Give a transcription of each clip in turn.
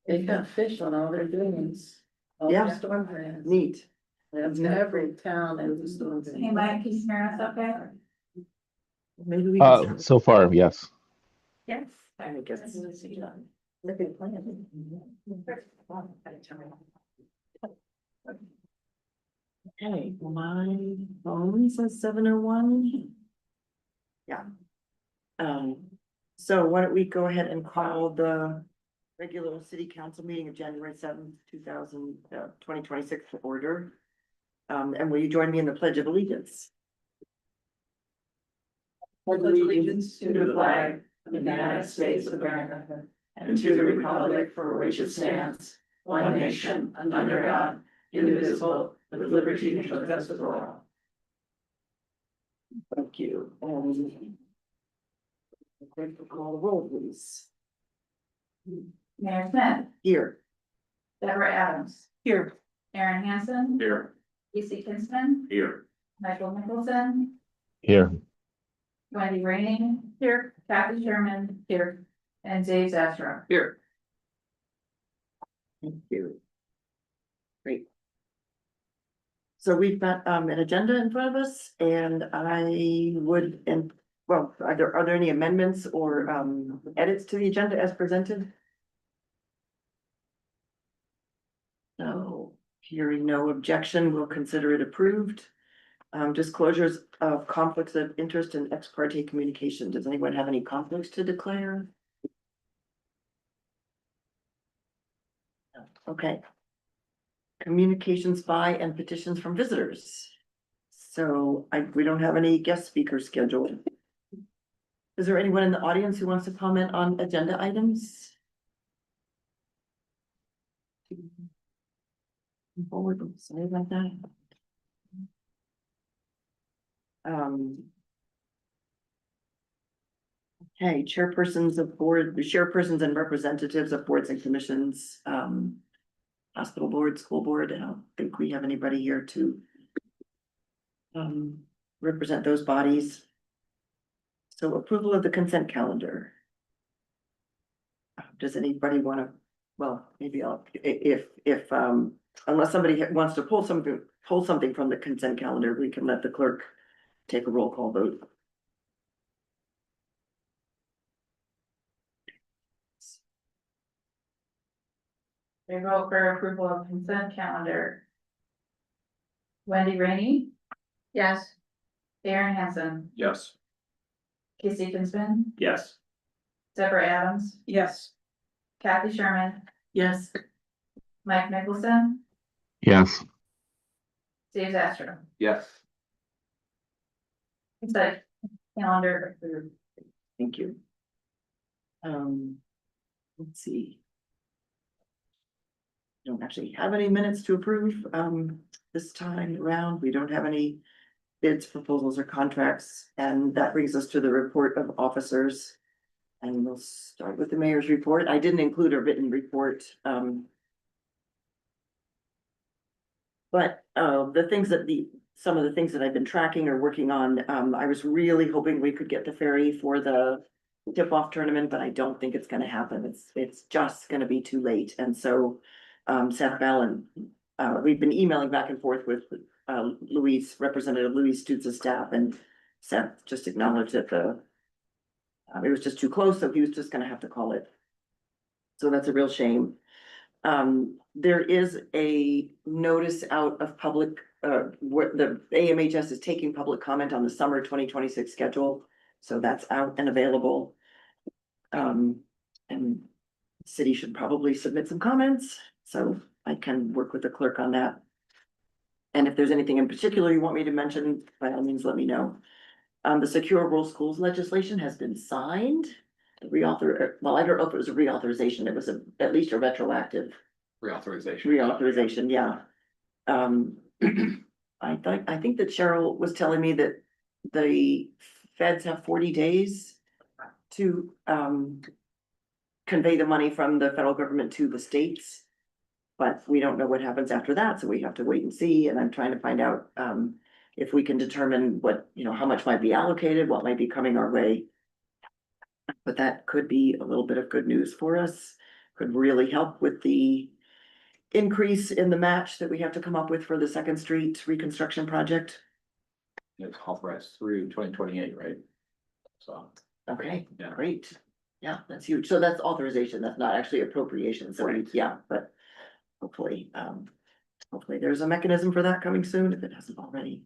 They've got fish on all their dunes. All Yeah. their storm drains. Neat. That's every town in the storm drain. Hey, Mike, can you hear us okay? Maybe we can. So far, yes. Yes. I guess. Look at plan. Okay, my phone says 7:01. Yeah. So why don't we go ahead and call the regular city council meeting of January 7th, 2026 to order. And will you join me in the Pledge of Allegiance? Pledge allegiance to the flag of the United States of America and to the republic for which it stands, one nation, under God, indivisible, with liberty and justice for all. Thank you. Going to call the roll, please. Mayor Smith, Here. Deborah Adams, Here. Aaron Hansen, Here. Casey Kinsman, Here. Michael Mickelson, Here. Wendy Rainey. Here. Kathy Sherman. Here. And Dave Zastro. Here. Thank you. Great. So we've got an agenda in front of us and I would, and well, are there any amendments or edits to the agenda as presented? No, hearing no objection, we'll consider it approved. Disclosures of conflicts of interest and ex parte communication. Does anyone have any conflicts to declare? No. Okay. Communications by and petitions from visitors. So we don't have any guest speakers scheduled. Is there anyone in the audience who wants to comment on agenda items? Forward, sorry about that. Okay, chairpersons and representatives of boards and commissions, hospital board, school board. I don't think we have anybody here to represent those bodies. So approval of the consent calendar. Does anybody want to, well, maybe if unless somebody wants to pull something from the consent calendar, we can let the clerk take a roll call vote. We vote for approval of consent calendar. Wendy Rainey. Yes. Aaron Hansen, Yes. Casey Kinsman, Yes. Deborah Adams, Yes. Kathy Sherman, Yes. Mike Mickelson, Yes. Dave Zastro. Yes. Consent calendar approved. Thank you. Let's see. Don't actually have any minutes to approve, this time around. We don't have any bids, proposals, or contracts, and that brings us to the report of officers. And we'll start with the mayor's report. I didn't include a written report, but some of the things that I've been tracking or working on, I was really hoping we could get the ferry for the tip-off tournament, but I don't think it's gonna happen. It's just gonna be too late. And so Seth Bell and we've been emailing back and forth with Representative Louise Stutz's staff, and Seth just acknowledged that it was just too close, so he was just gonna have to call it. So that's a real shame. There is a notice out of public, where the AMHS is taking public comment on the summer 2026 schedule. So that's out and available. And the city should probably submit some comments, so I can work with the clerk on that. And if there's anything in particular you want me to mention, by all means, let me know. The Secure Rural Schools legislation has been signed. Well, I don't know if it was a reauthorization, it was at least a retroactive reauthorization, yeah. I think that Cheryl was telling me that the feds have 40 days to convey the money from the federal government to the states. But we don't know what happens after that, so we have to wait and see, and I'm trying to find out if we can determine what, how much might be allocated, what might be coming our way. But that could be a little bit of good news for us. could really help with the increase in the match that we have to come up with for the Second Street reconstruction project. It's authorized through 2028, right? So, Okay, Yeah. great. Yeah, that's huge. So that's authorization. That's not actually appropriation. So Right. yeah, but hopefully, hopefully there's a mechanism for that coming soon if it hasn't already.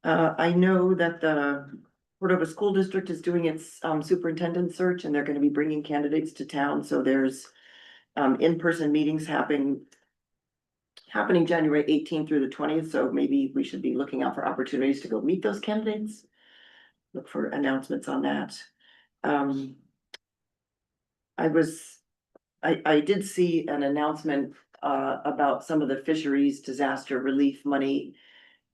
I know that the Cordova School District is doing its superintendent search and they're gonna be bringing candidates to town. So there's in-person meetings happening January 18th through the 20th. So maybe we should be looking out for opportunities to go meet those candidates. Look for announcements on that. I did see an announcement about some of the fisheries disaster relief money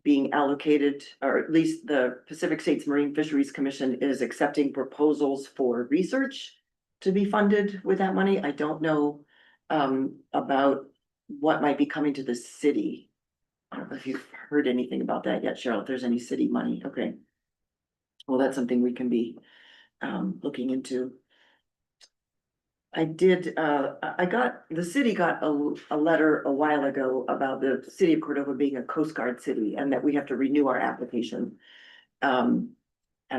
being allocated, or at least the Pacific States Marine Fisheries Commission is accepting proposals for research to be funded with that money. I don't know about what might be coming to the city. I don't know if you've heard anything about that yet, Cheryl, if there's any city money. Okay. Well, that's something we can be looking into. The city got a letter a while ago about the city of Cordova being a Coast Guard city and that we have to renew our application. And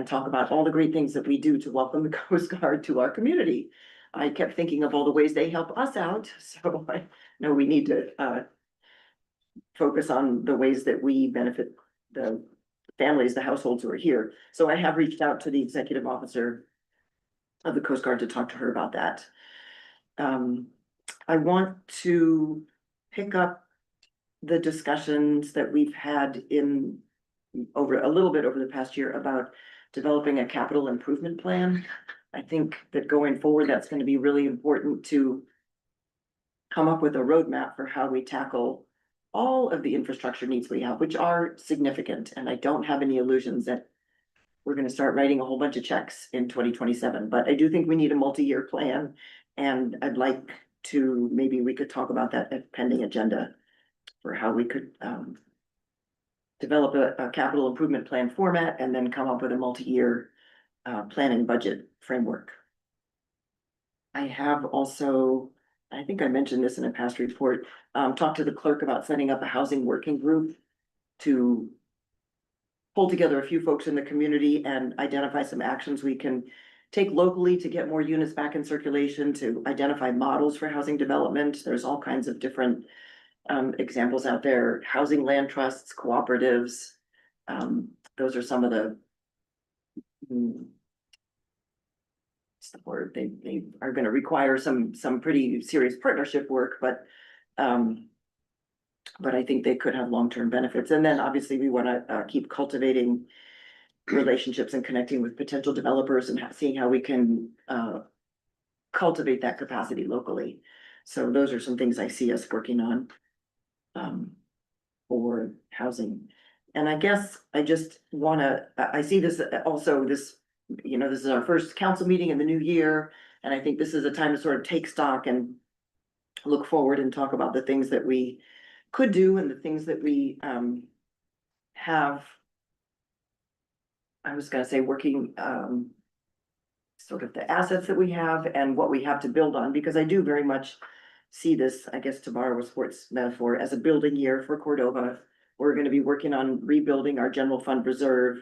talk about all the great things that we do to welcome the Coast Guard to our community. I kept thinking of all the ways they help us out, so I know we need to focus on the ways that we benefit the families, the households who are here. So I have reached out to the executive officer of the Coast Guard to talk to her about that. I want to pick up the discussions that we've had over the past year about developing a capital improvement plan. I think that going forward, that's going to be really important to come up with a roadmap for how we tackle all of the infrastructure needs we have, which are significant. And I don't have any illusions that we're going to start writing a whole bunch of checks in 2027, but I do think we need a multi-year plan. And I'd like to, maybe we could talk about that at pending agenda for how we could develop a capital improvement plan format and then come up with a multi-year planning budget framework. I have also, I think I mentioned this in a past report, talked to the clerk about setting up a housing working group to pull together a few folks in the community and identify some actions we can take locally to get more units back in circulation, to identify models for housing development. There's all kinds of different examples out there, housing land trusts, cooperatives. Those are some of the what's the word? They are going to require some pretty serious partnership work, but I think they could have long-term benefits. And then obviously we want to keep cultivating relationships and connecting with potential developers and seeing how we can cultivate that capacity locally. So those are some things I see us working on for housing. And I guess I just wanna, I see this also, this is our first council meeting in the new year. And I think this is a time to sort of take stock and look forward and talk about the things that we could do and the things that we have. I was gonna say working sort of the assets that we have and what we have to build on, because I do very much see this, I guess to borrow a sports metaphor, as a building year for Cordova. We're gonna be working on rebuilding our general fund reserve.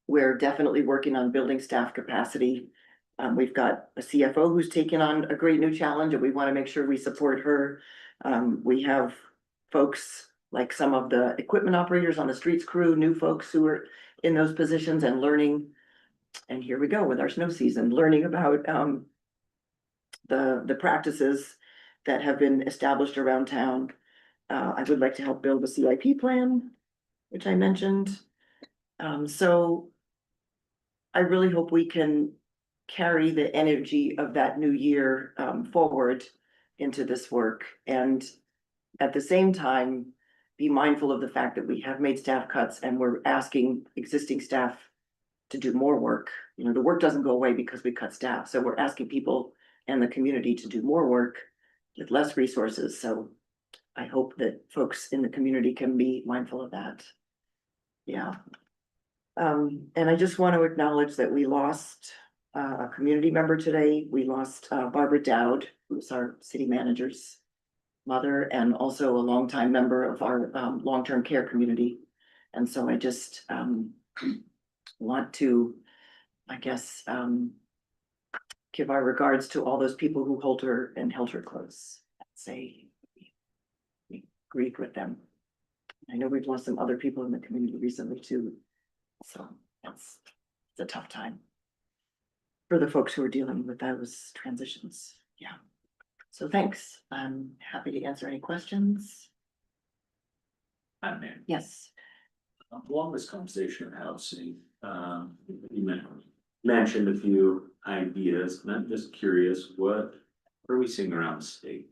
We're definitely working on building staff capacity. We've got a CFO who's taken on a great new challenge and we wanna make sure we support her. We have folks like some of the equipment operators on the streets crew, new folks who are in those positions and learning. And here we go with our snow season, learning about the practices that have been established around town. I would like to help build a CIP plan, which I mentioned. So I really hope we can carry the energy of that new year forward into this work. And at the same time, be mindful of the fact that we have made staff cuts and we're asking existing staff to do more work. The work doesn't go away because we cut staff. So we're asking people and the community to do more work with less resources. So I hope that folks in the community can be mindful of that. Yeah. And I just want to acknowledge that we lost a community member today. We lost Barbara Dowd, who's our city manager's mother and also a longtime member of our long-term care community. And so I just want to, I guess, give our regards to all those people who hold her and held her close. Say we grieve with them. I know we've lost some other people in the community recently too. So it's a tough time for the folks who are dealing with those transitions. Yeah. So thanks. I'm happy to answer any questions. Madam Mayor, Yes. along this conversation of housing, you mentioned a few ideas, and I'm just curious, what are we seeing around the state?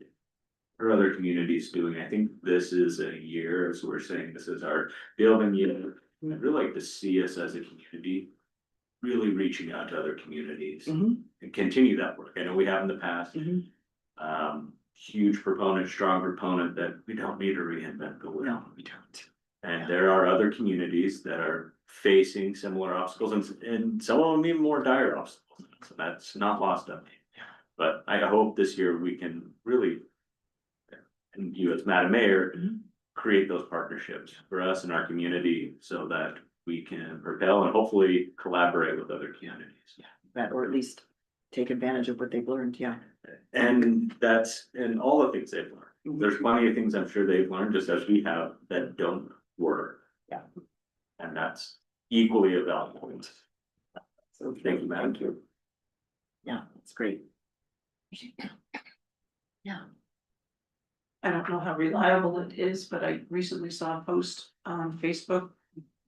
What are other communities doing? I think this is a year, as we're saying, this is our building year. I'd really like to see us as a community really reaching out to other communities Mhm. and continue that work. I know we have in the past. Mhm. Huge proponent, strong proponent that we don't need to reinvent the wheel. No, we don't. And there are other communities that are facing similar obstacles and some of them even more dire obstacles. So that's not lost on me. But I hope this year we can really, and you as Madam Mayor, Mhm. create those partnerships for us and our community so that we can propel and hopefully collaborate with other communities. That, or at least take advantage of what they've learned. Yeah. And that's, and all the things they've learned. There's plenty of things I'm sure they've learned, just as we have, that don't work. Yeah. And that's equally a valid point. So Thank you, Madam. Thank you. Yeah, that's great. Yeah. I don't know how reliable it is, but I recently saw a post on Facebook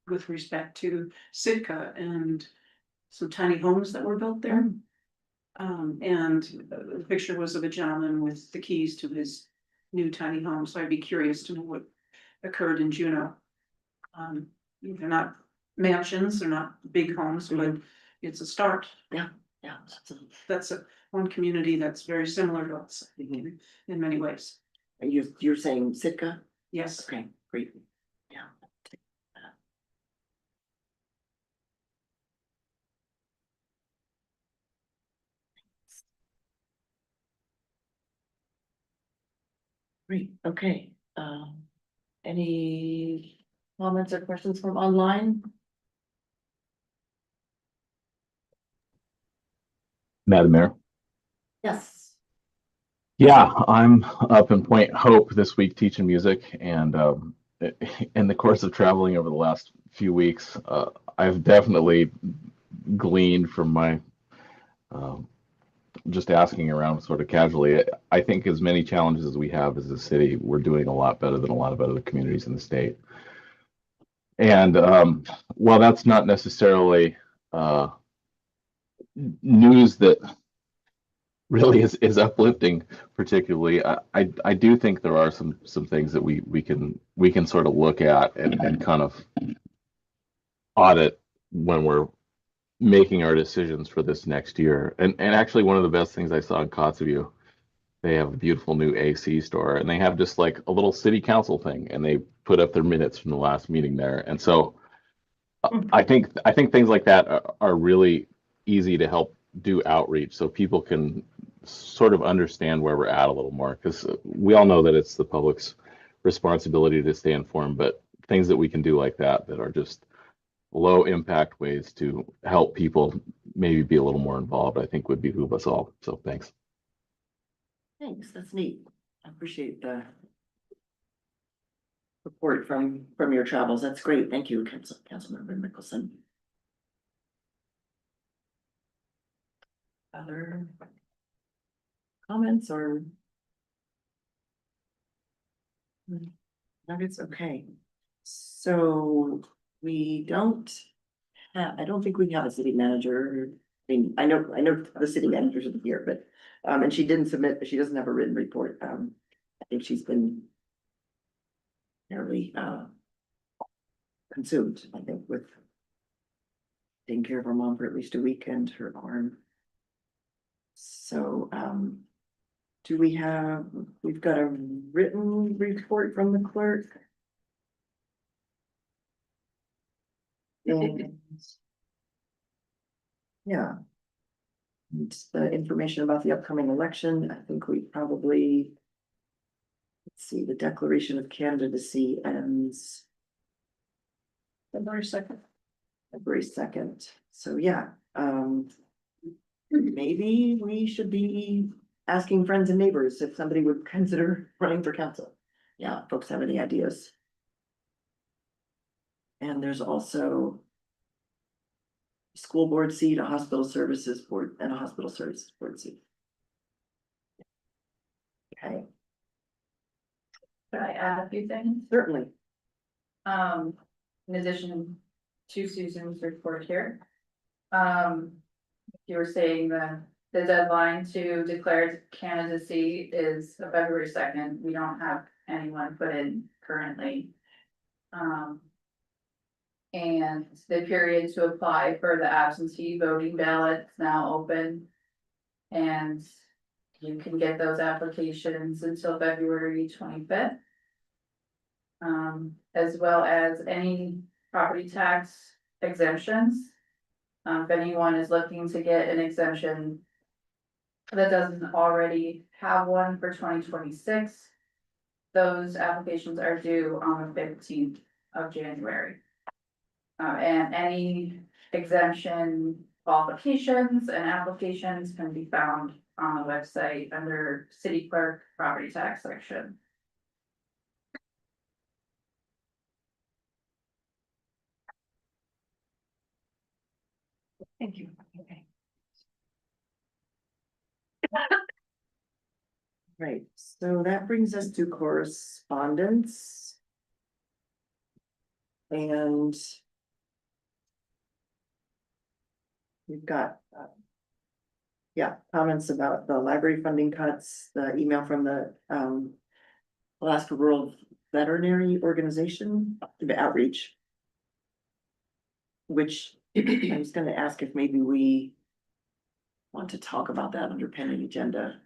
with respect to Sitka and some tiny homes that were built there. And the picture was of a gentleman with the keys to his new tiny home, so I'd be curious to know what occurred in Juneau. They're not mansions, they're not big homes, but it's a start. Yeah. That's one community that's very similar to us Mhm. in many ways. And you're saying Sitka? Yes. Okay, great. Yeah. Great, okay. Any comments or questions from online? Madam Mayor. Yes. Yeah, I'm up in Point Hope this week teaching music, and in the course of traveling over the last few weeks, I've definitely gleaned from my just asking around sort of casually. I think as many challenges as we have as a city, we're doing a lot better than a lot of other communities in the state. And while that's not necessarily news that really is uplifting, particularly, I do think there are some things that we can sort of look at and kind of audit when we're making our decisions for this next year. And actually, one of the best things I saw in Kotzebue, they have a beautiful new AC store, and they have just like a little city council thing, and they put up their minutes from the last meeting there. And so I think things like that are really easy to help do outreach, so people can sort of understand where we're at a little more, because we all know that it's the public's responsibility to stay informed, but things that we can do like that are just low impact ways to help people maybe be a little more involved, I think would behoove us all. So thanks. Thanks, that's neat. I appreciate the report from your travels. That's great. Thank you, Councilmember Mickelson. Other comments or? Nuggets, okay. So we don't have, I don't think we have a city manager. I mean, I know the city managers are here, but, and she didn't submit, she doesn't have a written report. I think she's been fairly, consumed, I think, with taking care of her mom for at least a week and her arm. So, do we have, we've got a written report from the clerk. And yeah, And the information about the upcoming election, I think we probably. Let's see, the declaration of candidacy ends February 2nd. February 2nd. So yeah, maybe we should be asking friends and neighbors if somebody would consider running for council. Yeah, folks have any ideas? And there's also school board seat, a hospital services board, and a hospital services board seat. Okay, Could I add a few things? certainly. In addition to Susan's report here. You were saying the deadline to declare candidacy is February 2nd. We don't have anyone put in currently. And the period to apply for the absentee voting ballot is now open. And you can get those applications until February 25th. As well as any property tax exemptions. If anyone is looking to get an exemption that doesn't already have one for 2026, those applications are due on the 15th of January. And any exemption qualifications and applications can be found on the website under city clerk property tax section. Thank you. Okay. Right, so that brings us to correspondence. And we've got, yeah, comments about the library funding cuts, the email from the, Alaska Rural Veterinary Organization, the outreach. Which I was gonna ask if maybe we want to talk about that under pending agenda.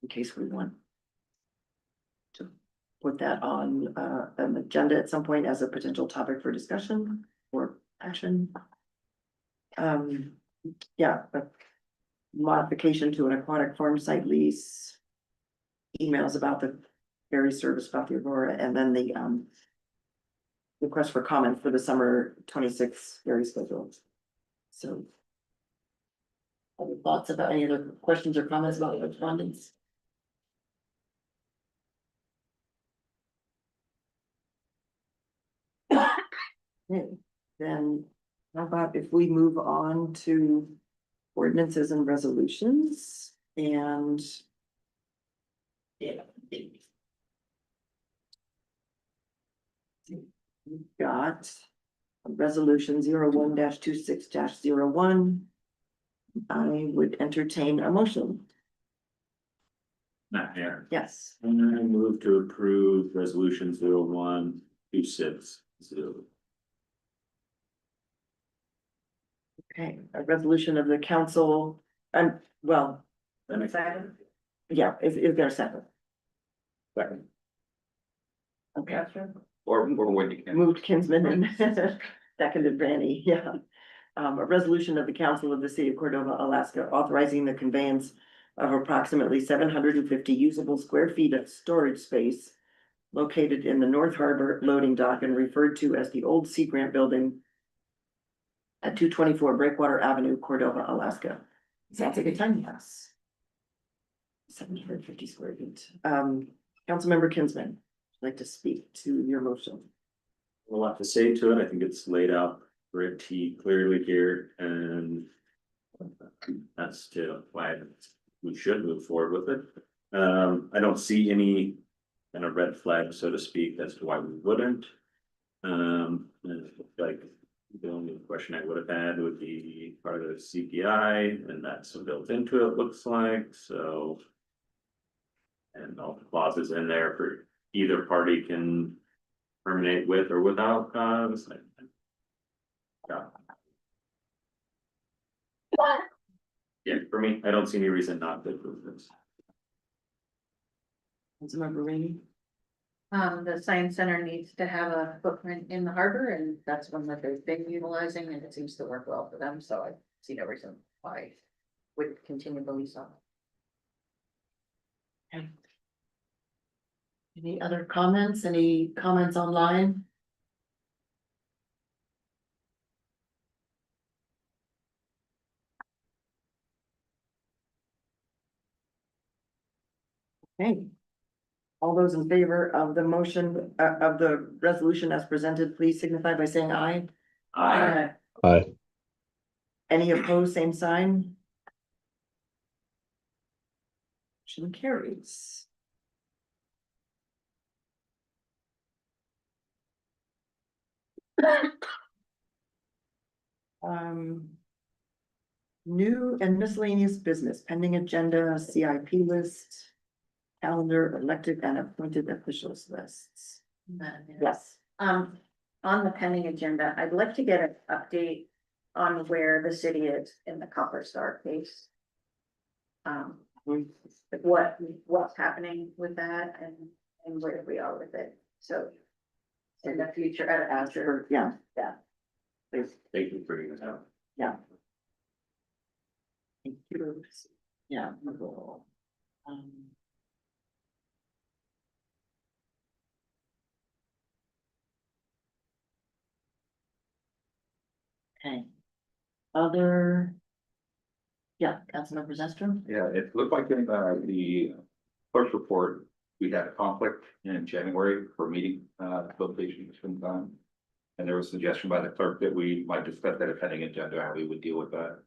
In case we want to put that on an agenda at some point as a potential topic for discussion or action. Yeah, a modification to an aquatic farm site lease. Emails about the ferry service about the Aurora, and then the request for comment for the summer 26 ferry schedule. So. Other thoughts about any other questions or comments about correspondence? Okay, then how about if we move on to ordinances and resolutions and. Yeah. We've got resolution 01-26-01. I would entertain a motion. Not there. Yes, And I move to approve resolution 01-26-0. okay, a resolution of the council, well, That makes sense. yeah, if there's a second. Second. Okay, Or when you can. moved Kinsman and seconded Brandy, yeah. A resolution of the council of the city of Cordova, Alaska, authorizing the conveyance of approximately 750 usable square feet of storage space located in the North Harbor loading dock and referred to as the old Sea Grant Building at 224 Breakwater Avenue, Cordova, Alaska. Sounds like a time, yes. 750 square feet. Councilmember Kinsman, would you like to speak to your motion? A lot to say to it. I think it's laid out pretty clearly here, and that's to why we should move forward with it. I don't see any kind of red flag, so to speak, as to why we wouldn't. Like the only question I would have had would be part of the CPI, and that's built into it, looks like, so. And all the clauses in there for either party can terminate with or without cause. Yeah. Yeah, for me, I don't see any reason not to approve this. Councilmember Rainey? The science center needs to have a footprint in the harbor, and that's one that they've been utilizing, and it seems to work well for them, so I see no reason why would continue the lease on. Okay. Any other comments? Any comments online? Okay. All those in favor of the motion, of the resolution as presented, please signify by saying aye. I, Aye. Any opposed, same sign? Motion carries. Um. New and miscellaneous business pending agenda, CIP list. Calendar, elected and appointed officials lists. Yes. On the pending agenda, I'd like to get an update on where the city is in the Copper Star case. What's happening with that and where we are with it, so. In the future, After, yeah. Please, thank you for bringing this up. thank you. Yeah. we will, Okay. Other. Yeah, Councilmember Zestrum? Yeah, it looked like in the clerk's report, we had a conflict in January for meeting location between time. And there was a suggestion by the clerk that we might discuss that pending agenda, how we would deal with that.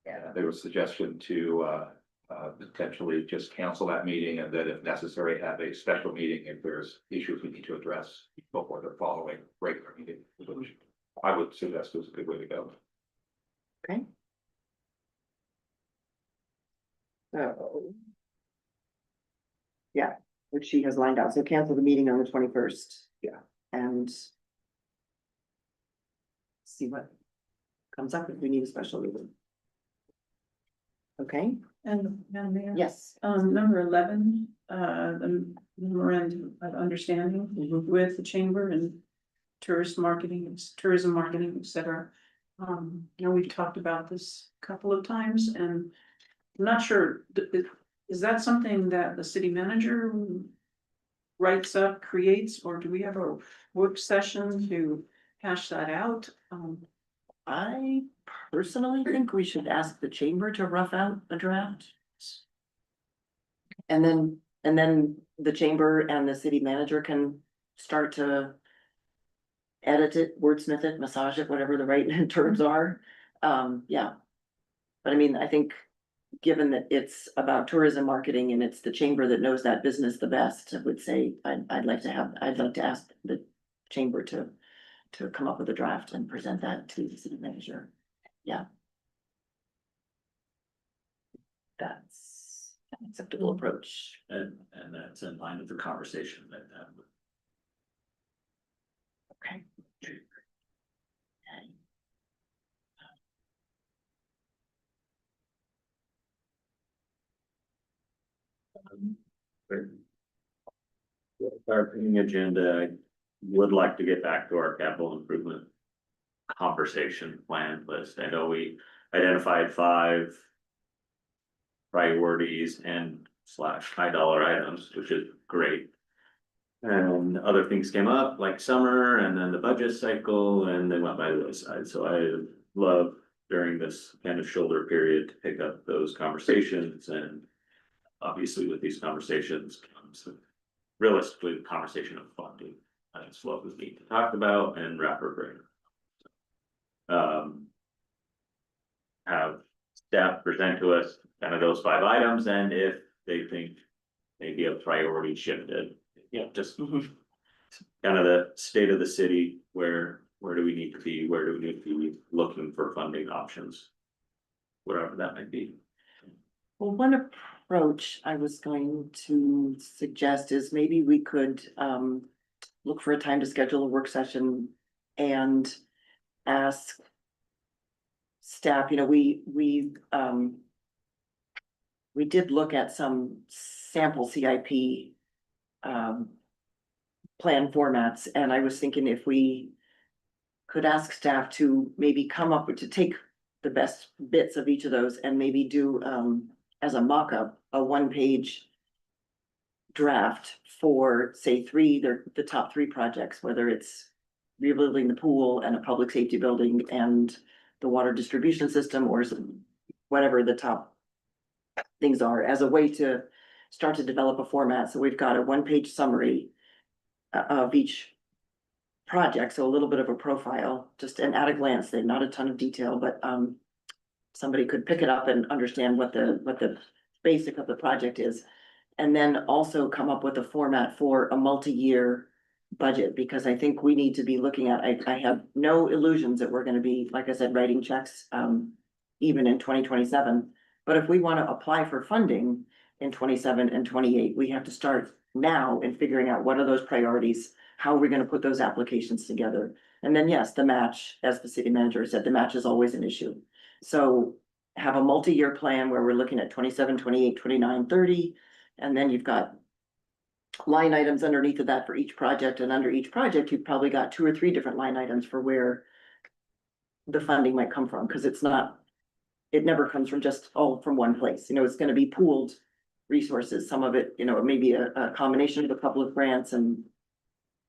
Yeah, there was suggestion to potentially just cancel that meeting and then if necessary, have a special meeting if there's issues we need to address before the following regular meeting. Which I would suggest was a good way to go. Okay. So. Yeah, which she has lined out, so cancel the meeting on the 21st. Yeah. And. See what comes up if we need a special meeting. Okay, And, Madam Mayor? yes. Number 11, the memorandum of understanding with the chamber and tourism marketing, et cetera. We've talked about this a couple of times and I'm not sure, is that something that the city manager writes up, creates, or do we have a work session to hash that out? I personally think we should ask the chamber to rough out a draft. And then the chamber and the city manager can start to. Edit it, wordsmith it, massage it, whatever the right terms are, yeah. But I mean, I think, given that it's about tourism marketing and it's the chamber that knows that business the best, I would say, I'd like to ask the chamber to come up with a draft and present that to the city manager. Yeah. That's an acceptable approach. And that's in line with the conversation that. Okay. Our pending agenda, I would like to get back to our capital improvement conversation plan list. I know we identified 5 priorities and / high dollar items, which is great. And other things came up like summer and then the budget cycle and they went by the wayside. So I love during this kind of shoulder period to pick up those conversations and obviously with these conversations comes realistically the conversation of funding. That's what we need to talk about and wrap our brain. Have staff present to us kind of those 5 items and if they think maybe a priority shifted, just kind of the state of the city, where do we need to be, where do we need to be looking for funding options, whatever that might be. Well, one approach I was going to suggest is maybe we could look for a time to schedule a work session and ask staff, we did look at some sample CIP plan formats, and I was thinking if we could ask staff to maybe come up with, to take the best bits of each of those and maybe do, as a mock-up, a one-page draft for, say, the top three projects, whether it's rebuilding the pool and a public safety building and the water distribution system, or whatever the top things are, as a way to start to develop a format. So we've got a one-page summary of each project, so a little bit of a profile, just an at a glance, they're not a ton of detail, but somebody could pick it up and understand what the basic of the project is. And then also come up with a format for a multi-year budget, because I think we need to be looking at, I have no illusions that we're gonna be, like I said, writing checks even in 2027. But if we want to apply for funding in 27 and 28, we have to start now in figuring out what are those priorities, how are we gonna put those applications together? And then, yes, the match, as the city manager said, the match is always an issue. So have a multi-year plan where we're looking at 27, 28, 29, 30, and then you've got line items underneath of that for each project, and under each project, you've probably got 2 or 3 different line items for where the funding might come from, because it never comes from just all from one place, you know, it's gonna be pooled resources, some of it, you know, maybe a combination of a couple of grants and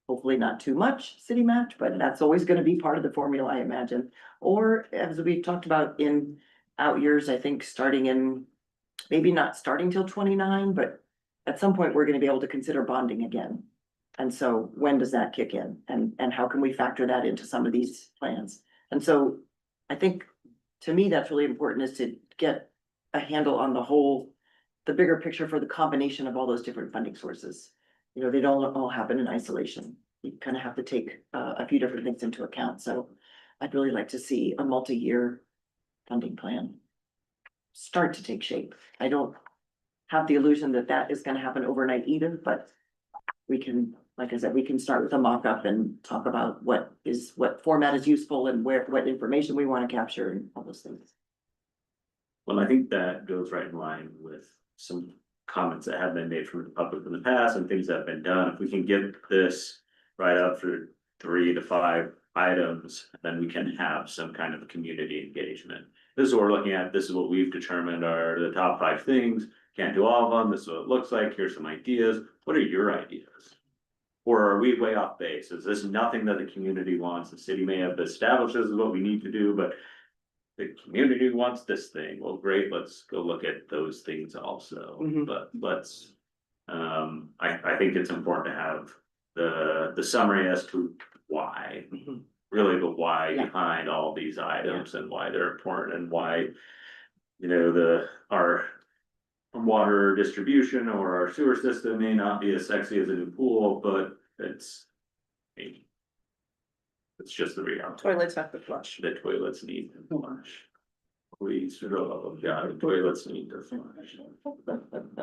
hopefully not too much city match, but that's always gonna be part of the formula, I imagine. Or as we talked about in out years, I think starting in, maybe not starting till 29, but at some point, we're gonna be able to consider bonding again. And so when does that kick in? And how can we factor that into some of these plans? And so I think, to me, that's really important, is to get a handle on the bigger picture for the combination of all those different funding sources. You know, they don't all happen in isolation. You kind of have to take a few different things into account. So I'd really like to see a multi-year funding plan start to take shape. I don't have the illusion that that is gonna happen overnight either, but we can, like I said, we can start with a mock-up and talk about what format is useful and what information we want to capture and all those things. Well, I think that goes right in line with some comments that have been made from the public in the past and things that have been done. If we can get this right up through 3 to 5 items, then we can have some kind of a community engagement. This is what we're looking at. This is what we've determined are the top 5 things. Can't do all of them. This is what it looks like. Here's some ideas. What are your ideas? Or are we way off base? Is this nothing that the community wants? The city may have established this is what we need to do, but the community wants this thing. Well, great, let's go look at those things also. Mhm. But let's, I think it's important to have the summary as to why. Mhm. Really the why Yeah. behind all these items and why they're important and why, you know, our water distribution or our sewer system may not be as sexy as a new pool, but it's just the reality. Toilets have to flush. The toilets need to flush. Please, for the love of God, the toilets need to flush.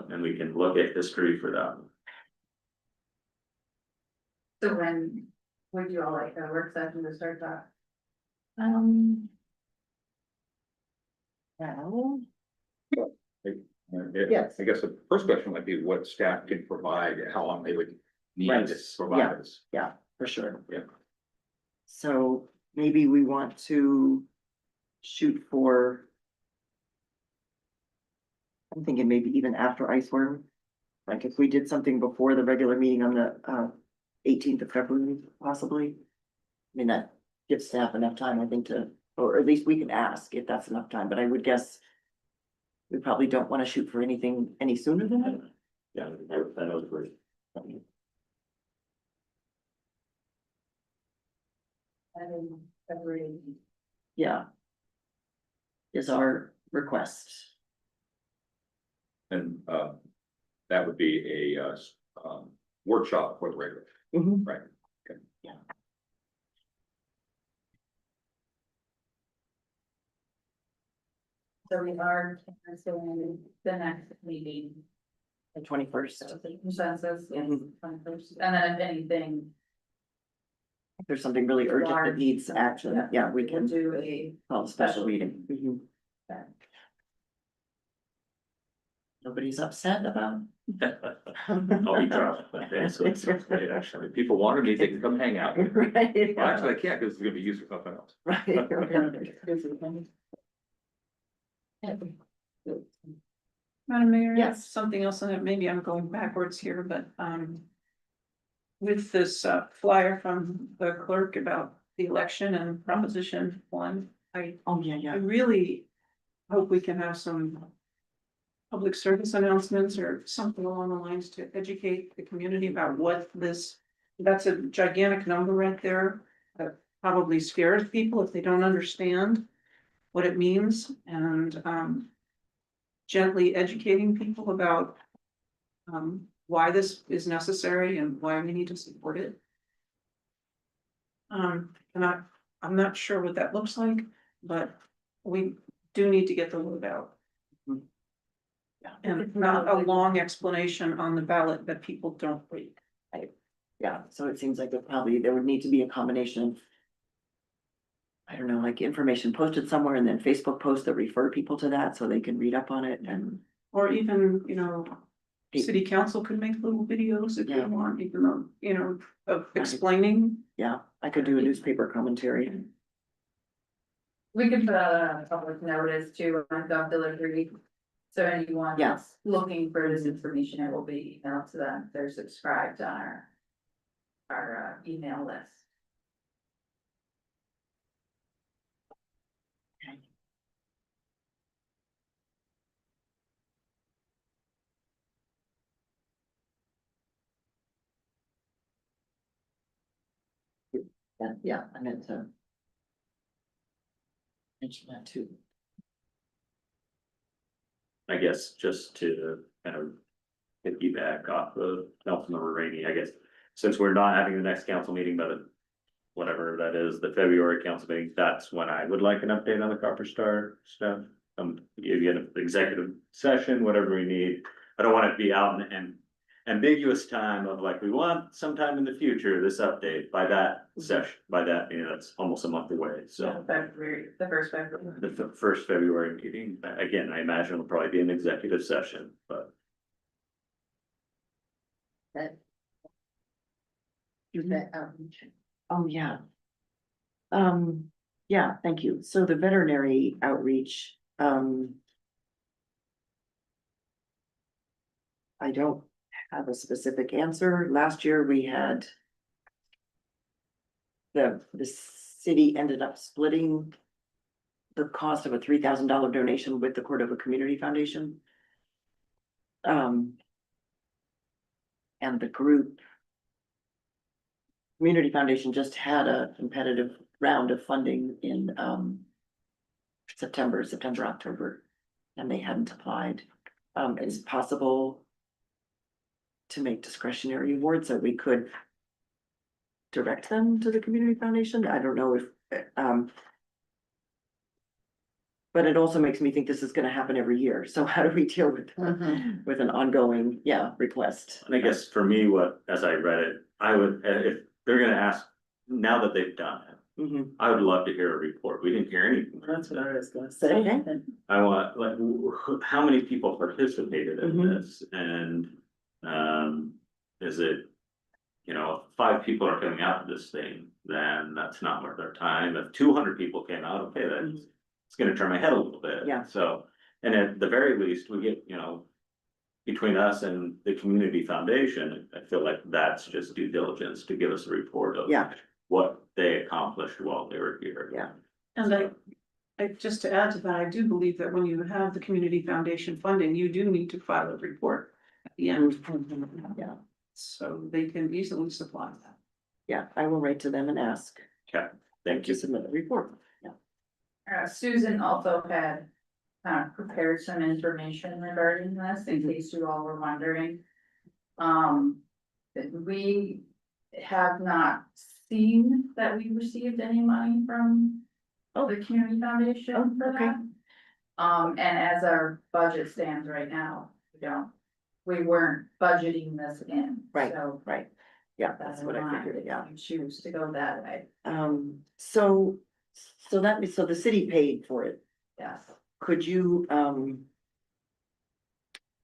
And we can look at history for that. So when would you all like a work session to start that? Well, Yes, I guess the first question might be what staff can provide, how long they would need Right. to provide this. yeah, for sure. Yeah. So maybe we want to shoot for. I'm thinking maybe even after Ice Worm. Like if we did something before the regular meeting on the 18th of February, possibly. I mean, that gives staff enough time, I think, or at least we can ask if that's enough time, but I would guess. We probably don't want to shoot for anything any sooner than that. Yeah, that was great. Yeah. Is our request. And that would be a workshop for the regular, Mhm. right? So we are canceling the next meeting. The 21st. So the consensus, yes, Mhm. 21st. And then if anything. If there's something really urgent that needs action, yeah, we can do a. call a special meeting. Mhm. Okay. Nobody's upset about. Oh, he dropped it. So it's great, actually. People wanted me, they can come hang out. Well, Right. actually, I can't because it's gonna be used for something else. Right. Madam Mayor? Yes. Something else, and maybe I'm going backwards here, but, with this, flyer from the clerk about the election and Proposition 1, Oh, yeah, I yeah. really hope we can have some public service announcements or something along the lines to educate the community about what this, that's a gigantic number right there. That probably scares people if they don't understand what it means, and gently educating people about why this is necessary and why we need to support it. And I'm not sure what that looks like, but we do need to get the word out. Yeah. And not a long explanation on the ballot that people don't read. Yeah, so it seems like there would need to be a combination of. I don't know, like information posted somewhere and then Facebook posts that refer people to that so they can read up on it and. Or even, Hey. city council could make little videos if they Yeah. want, even though, of explaining. Yeah, I could do a newspaper commentary. We could put out a public notice to Gov Delivery. So anyone Yeah. that's looking for this information, it will be emailed to them, if they're subscribed on our email list. Yeah, I meant to. Mention that too. I guess just to kind of piggyback off of Councilmember Rainey, I guess, since we're not having the next council meeting, but whatever that is, the February council meeting, that's when I would like an update on the Copper Star stuff. You get an executive session, whatever we need. I don't want it to be out and ambiguous time of like, we want sometime in the future, this update by that session, by that, that's almost a month away, so. February, the first February. The first February meeting, again, I imagine it'll probably be an executive session, but. Oh, yeah. Yeah, thank you. So the veterinary outreach, I don't have a specific answer. Last year we had the city ended up splitting the cost of a $3,000 donation with the Cordova Community Foundation. And the group Community Foundation just had a competitive round of funding in September, October, and they hadn't applied. It's possible to make discretionary awards that we could direct them to the Community Foundation. I don't know if but it also makes me think this is gonna happen every year. So how do we deal with with an ongoing, request? And I guess for me, as I read it, I would, if they're gonna ask, now that they've done it, Mhm. I would love to hear a report. We didn't hear anything. That's what I was gonna say. Okay. I want, like, how many people participated in Mhm. this and, is it? If 5 people are coming out to this thing, then that's not worth our time. If 200 people came out, okay, that's, it's gonna turn my head a little bit. Yeah. So, and at the very least, we get, between us and the community foundation, I feel like that's just due diligence to give us a report of. Yeah. What they accomplished while they were here. Yeah. And I just to add to that, I do believe that when you have the community foundation funding, you do need to file a report at the end. Yeah. So they can easily supply that. Yeah, I will write to them and ask Okay, thank to you. submit a report. Yeah. Susan also had prepared some information regarding this, in Mhm. case you all were wondering. We have not seen that we received any money from the community foundation for okay. that. And as our budget stands right now, we weren't budgeting this in. Right. So Right. Yeah, that's what I figured, yeah. if you choose to go that way, So the city paid for it. yes. Could you,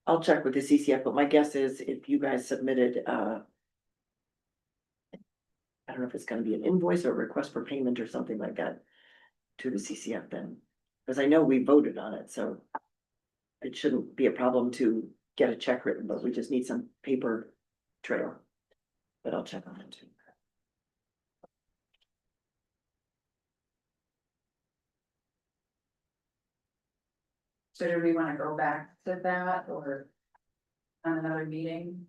I'll check with the CCF, but my guess is if you guys submitted, I don't know if it's gonna be an invoice or a request for payment or something like that to the CCF, then Cause I know we voted on it, so. It shouldn't be a problem to get a check written, but we just need some paper trail. But I'll check on it too. So do we wanna go back to that or on another meeting?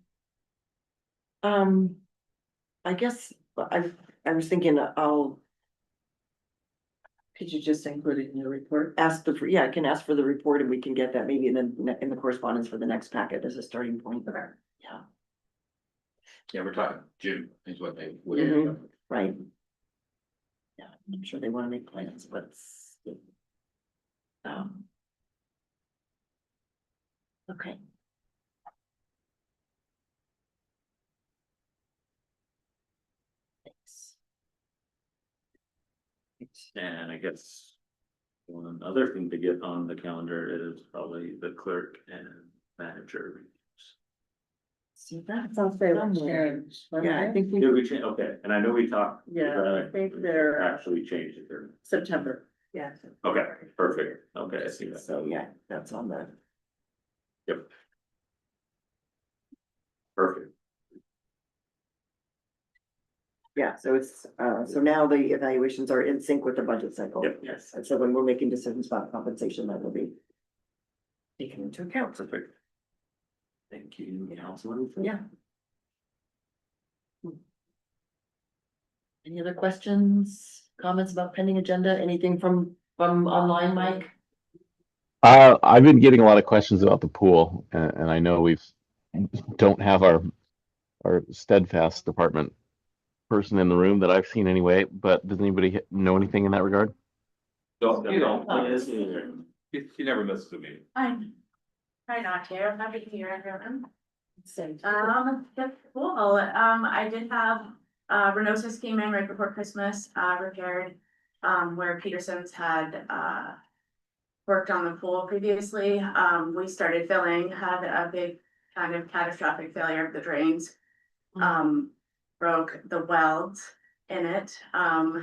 I guess, I was thinking I'll Could you just include it in your report? ask yeah, I can ask for the report and we can get that maybe in the correspondence for the next packet as a starting point. Okay. Yeah, Yeah, we're talking June is what they would. Mhm. right. Yeah, I'm sure they wanna make plans, but. Um. Okay. Thanks. And I guess one other thing to get on the calendar is probably the clerk and manager reviews. See that? Sounds very well Somewhere. shared. Yeah, I think we. Did we change? Okay, and I know we talked. Yeah, I think they're Actually changed it there. September. Yeah. Okay, perfect. Okay, I see that. So, yeah, that's on the. Yep. Perfect. Yeah, so it's, so now the evaluations are in sync with the budget cycle. Yep. Yes, and so when we're making decisions about compensation, that will be taken into account. Perfect. Thank you, Councilman. Yeah. Any other questions, comments about pending agenda? Anything from online, Mike? I've been getting a lot of questions about the pool, and I know don't have our steadfast department person in the room that I've seen anyway, but does anybody know anything in that regard? Don't, you don't, Yes. she never misses a meeting. I try not to, I'm happy to hear everyone. Same. That's cool, I did have, Renosis came in right before Christmas, repaired, where Peterson's had, worked on the pool previously, we started filling, had a big kind of catastrophic failure of the drains. Broke the welds in it,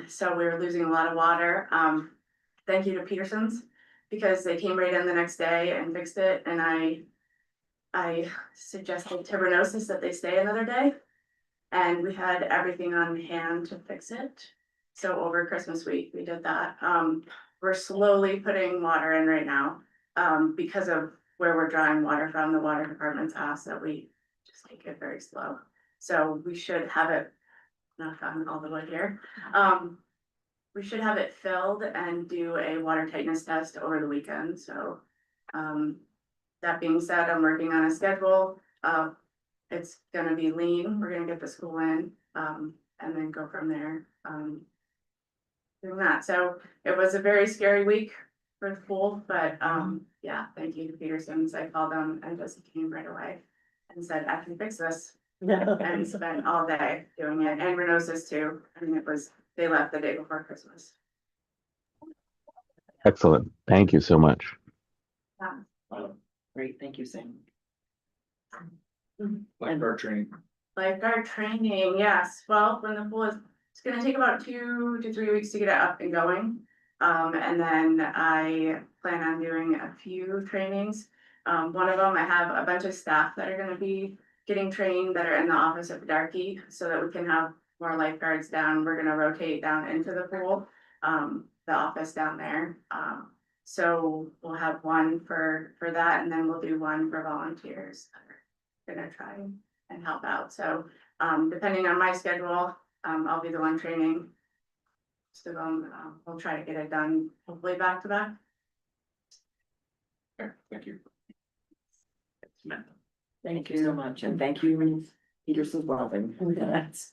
so we were losing a lot of water, thank you to Peterson's. Because they came right in the next day and fixed it, and I suggested to Renosis that they stay another day. And we had everything on hand to fix it. So over Christmas week, we did that. We're slowly putting water in right now. Because of where we're drawing water from, the water department's asked that we just take it very slow. So we should have it, not found all the way here. We should have it filled and do a water tightness test over the weekend, so. That being said, I'm working on a schedule, it's gonna be lean, we're gonna get the school in, and then go from there, doing that, so it was a very scary week for the pool, but, yeah, thank you to Peterson's, I called them and just came right away. And said, I can fix this, and spent all day doing it, and Renosis too, I mean, they left the day before Christmas. Excellent. Thank you so much. Great, thank you, Sam. Lifeguard training. Lifeguard training, yes, well, when the pool is, it's gonna take about 2 to 3 weeks to get it up and going. And then I plan on doing a few trainings. One of them, I have a bunch of staff that are gonna be getting trained that are in the office at Darky, so that we can have more lifeguards down, we're gonna rotate down into the pool, the office down there. So we'll have one for that, and then we'll do one for volunteers that are gonna try and help out, so, depending on my schedule, I'll be the one training. So, we'll try to get it done, hopefully back to back. Okay, thank you. Thank you so much, and thank you, Peterson's Welding. It's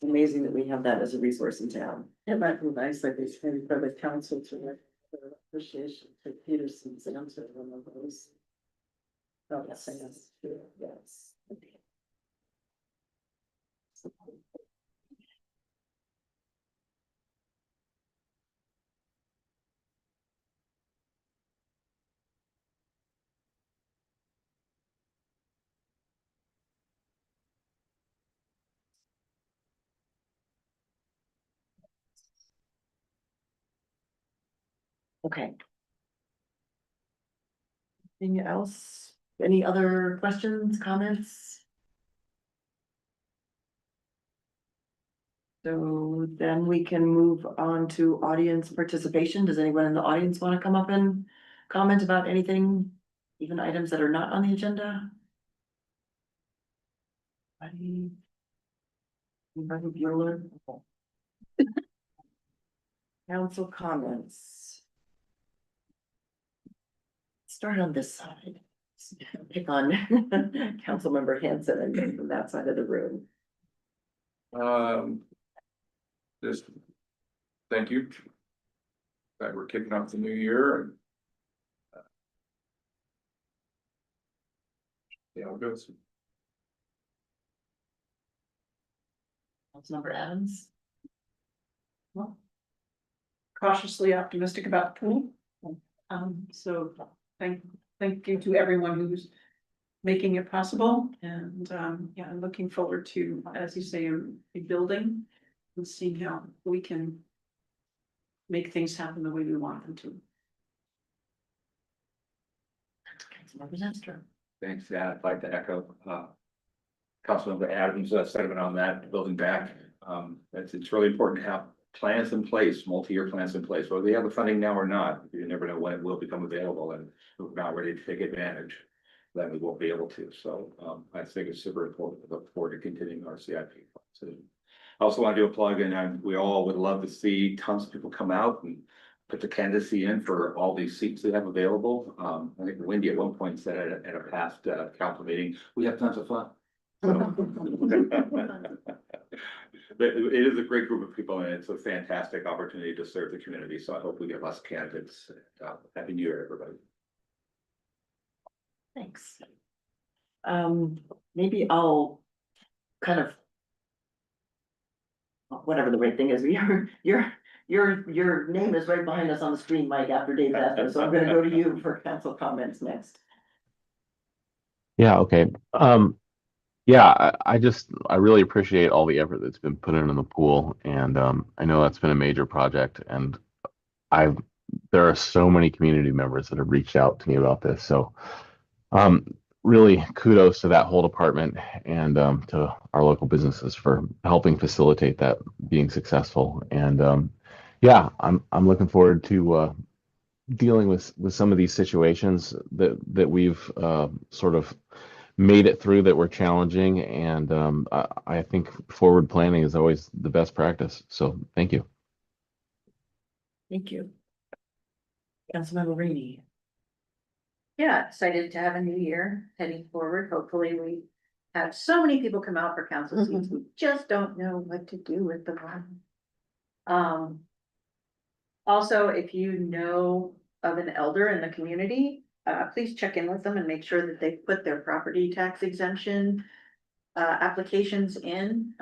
amazing that we have that as a resource in town. It might be nice, like, it's maybe for the council to like, appreciation to Peterson's answer one of those. Yes. Okay. Anything else? Any other questions, comments? So then we can move on to audience participation. Does anyone in the audience want to come up and comment about anything, even items that are not on the agenda? Anybody? Anybody Bueller? Council comments. Start on this side. Pick on Councilmember Hanson and go from that side of the room. Just thank you. That we're kicking off the new year and. Yeah, it goes. Councilmember Adams. Well, cautiously optimistic about the pool. So thank you to everyone who's making it possible, and yeah, I'm looking forward to, as you say, rebuilding and seeing how we can make things happen the way we want them to. Councilmember Zenstra. Thanks, yeah, I'd like to echo, Councilmember Adams' sentiment on that, building back. It's really important to have plans in place, multi-year plans in place, whether they have the funding now or not. You never know when it will become available, and if we're not ready to take advantage, then we won't be able to. So, I think it's super important to look forward to continuing our CIP. So, I also want to do a plug in, and we all would love to see tons of people come out and put the candidacy in for all these seats they have available. I think Wendy at one point said at a past council meeting, we have tons of fun. So. It is a great group of people, and it's a fantastic opportunity to serve the community, so I hope we get lots of candidates. Happy New Year, everybody. Thanks. Maybe I'll kind of. Whatever the right thing is, your name is right behind us on the screen, Mike, after Dave Astor, so I'm gonna go to you for council comments next. Yeah, okay. Yeah, I really appreciate all the effort that's been put in the pool, and I know that's been a major project, and there are so many community members that have reached out to me about this, so really kudos to that whole department and to our local businesses for helping facilitate that being successful. And yeah, I'm looking forward to dealing with some of these situations that we've sort of made it through that were challenging, and I think forward planning is always the best practice. So thank you. Thank you. Councilmember Rainey. Yeah, excited to have a new year heading forward. Hopefully we have so many people come out for council seats. We just don't know what to do with the one. Also, if you know of an elder in the community, please check in with them and make sure that they put their property tax exemption applications in.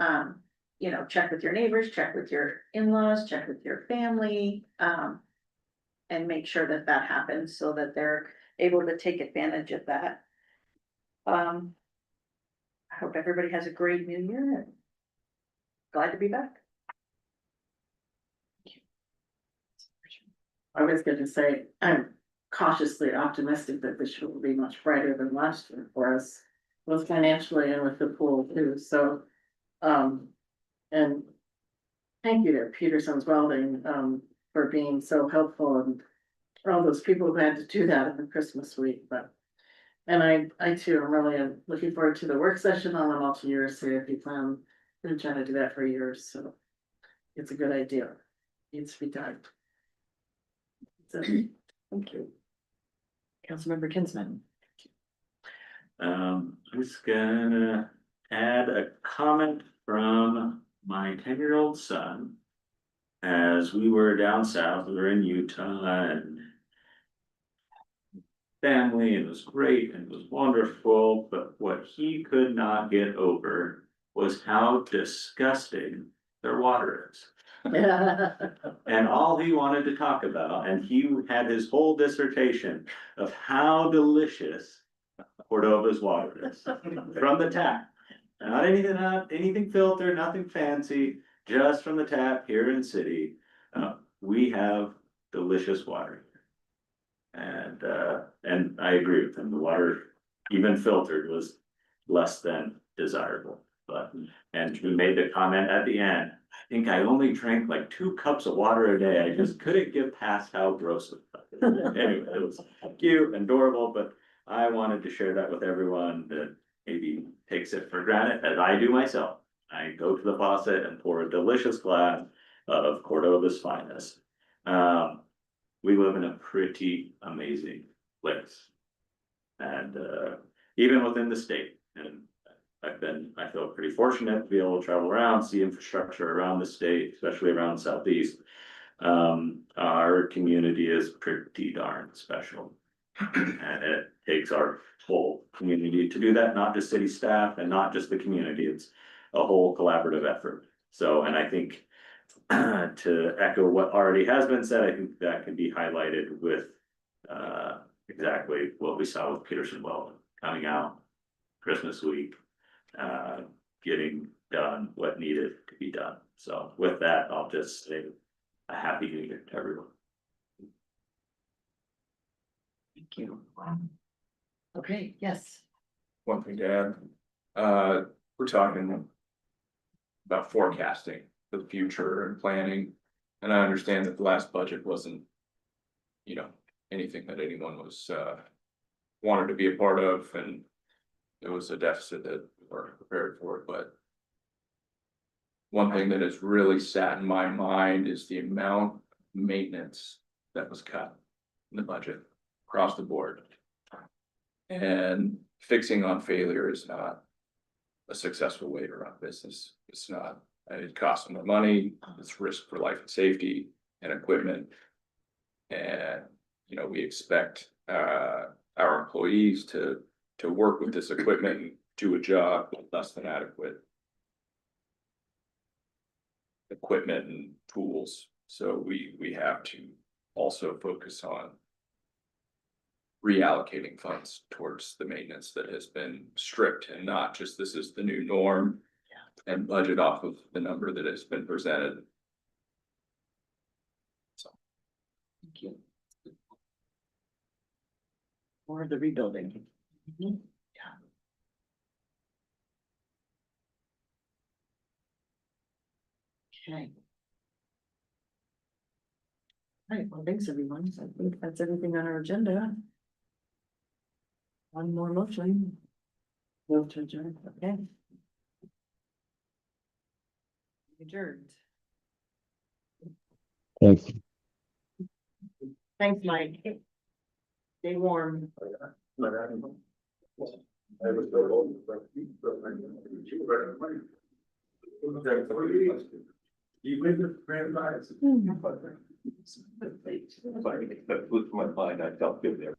You know, check with your neighbors, check with your in-laws, check with your family, and make sure that that happens so that they're able to take advantage of that. I hope everybody has a great new year and glad to be back. I was gonna say, I'm cautiously optimistic that this year will be much brighter than last year for us, both financially and with the pool too, so. And thank you to Peterson's Welding, for being so helpful, and for all those people who had to do that in the Christmas week, but. And I too am really looking forward to the work session on the multi-year CIP plan. Been trying to do that for years, so it's a good idea. Needs to be done. So, thank you. Councilmember Kinsman. I'm just gonna add a comment from my 10-year-old son. As we were down south, we were in Utah, and family, and it was great and it was wonderful, but what he could not get over was how disgusting their water is. And all he wanted to talk about, and he had his whole dissertation of how delicious Cordova's water is from the tap. Not anything filtered, nothing fancy, just from the tap here in the city. We have delicious water. And I agree with him, the water, even filtered, was less than desirable. But, and he made the comment at the end, I think I only drank like 2 cups of water a day, I just couldn't get past how gross it was. Anyway, it was cute and adorable, but I wanted to share that with everyone that maybe takes it for granted, as I do myself. I go to the faucet and pour a delicious glass of Cordova's finest. We live in a pretty amazing place. And even within the state, and I feel pretty fortunate to be able to travel around, see infrastructure around the state, especially around Southeast. Our community is pretty darn special. And it takes our whole community to do that, not just city staff and not just the community, it's a whole collaborative effort. So, and I think to echo what already has been said, I think that can be highlighted with exactly what we saw with Peterson Weldon coming out Christmas week, getting done what needed to be done. So with that, I'll just say a happy new year to everyone. Thank you. Okay, yes. One thing to add, we're talking about forecasting for the future and planning. And I understand that the last budget wasn't, you know, anything that anyone was, wanted to be a part of, and it was a deficit that we weren't prepared for, but one thing that has really sat in my mind is the amount of maintenance that was cut in the budget across the board. And fixing on failure is not a successful way to run a business. It's not, and it costs more money, it's risk for life and safety and equipment. And, you know, we expect our employees to work with this equipment and do a job with less than adequate equipment and tools. So we have to also focus on reallocating funds towards the maintenance that has been stripped, and not just this is the new norm. And budget off of the number that has been presented. So. Thank you. Or the rebuilding. Yeah. Okay. All right, well, thanks everyone. So I think that's everything on our agenda. One more motion. Move to adjourn, okay. Adjourned. Thanks. Thanks, Mike. Stay warm. You win the grand prize. That flew through my mind, I felt good there.